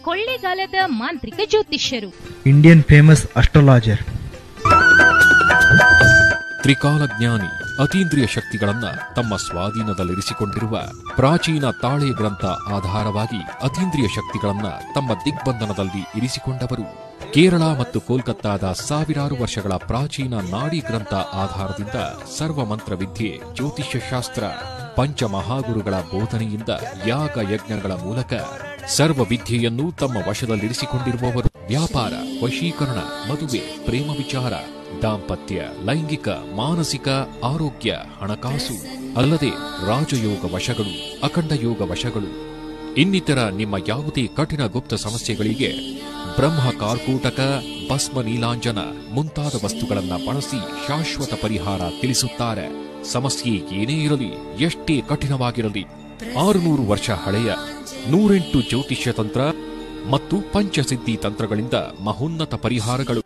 ಕೊಳ್ಳೇಗಾಲದ ಮಾಂತ್ರಿಕ ಜ್ಯೋತಿಷ್ಯರು, Indian famous astrologer, ತ್ರಿಕಾಲಜ್ಞಾನಿ, ಅತೀಂದ್ರಿಯ ಶಕ್ತಿಗಳನ್ನ ತಮ್ಮ ಸ್ವಾಧೀನದಲ್ಲಿರಿಸಿಕೊಂಡಿರುವ ಪ್ರಾಚೀನ ತಾಳೆ ಗ್ರಂಥ ಆಧಾರವಾಗಿ ಅತೀಂದ್ರಿಯ ಶಕ್ತಿಗಳನ್ನ ತಮ್ಮ ದಿಗ್ಬಂಧನದಲ್ಲಿ ಇರಿಸಿಕೊಂಡವರು. ಕೇರಳ ಮತ್ತು ಕೋಲ್ಕತ್ತಾದ ಸಾವಿರಾರು ವರ್ಷಗಳ ಪ್ರಾಚೀನ ನಾಡಿ ಗ್ರಂಥ ಆಧಾರದಿಂದ ಸರ್ವಮಂತ್ರ ವಿದ್ಯೆ, ಜ್ಯೋತಿಷ್ಯ ಶಾಸ್ತ್ರ, ಪಂಚಮಹಾಗುರುಗಳ ಬೋಧನೆಯಿಂದ ಯಾಗ ಯಜ್ಞಗಳ ಮೂಲಕ ಸರ್ವ ವಿದ್ಯೆಯನ್ನು ತಮ್ಮ ವಶದಲ್ಲಿರಿಸಿಕೊಂಡಿರುವವರು. ವ್ಯಾಪಾರ, ವಶೀಕರಣ, ಮದುವೆ, ಪ್ರೇಮ ವಿಚಾರ, ದಾಂಪತ್ಯ, ಲೈಂಗಿಕ, ಮಾನಸಿಕ ಆರೋಗ್ಯ, ಹಣಕಾಸು, ಅಲ್ಲದೆ ರಾಜಯೋಗ ವಶಗಳು, ಅಖಂಡ ಯೋಗ ವಶಗಳು, ಇನ್ನಿತರ ನಿಮ್ಮ ಯಾವುದೇ ಕಠಿಣ ಗುಪ್ತ ಸಮಸ್ಯೆಗಳಿಗೆ ಬ್ರಹ್ಮ ಕಾರ್ಕೂಟಕ, ಭಸ್ಮ ನೀಲಾಂಜನ ಮುಂತಾದ ವಸ್ತುಗಳನ್ನ ಬಳಸಿ ಶಾಶ್ವತ ಪರಿಹಾರ ತಿಳಿಸುತ್ತಾರೆ. ಸಮಸ್ಯೆ ಏನೇ ಇರಲಿ, ಎಷ್ಟೇ ಕಠಿಣವಾಗಿರಲಿ, 600 ವರ್ಷ ಹಳೆಯ 108 ಜ್ಯೋತಿಷ್ಯ ತಂತ್ರ ಮತ್ತು ಪಂಚಸಿದ್ಧಿ ತಂತ್ರಗಳಿಂದ ಮಹೋನ್ನತ ಪರಿಹಾರಗಳು.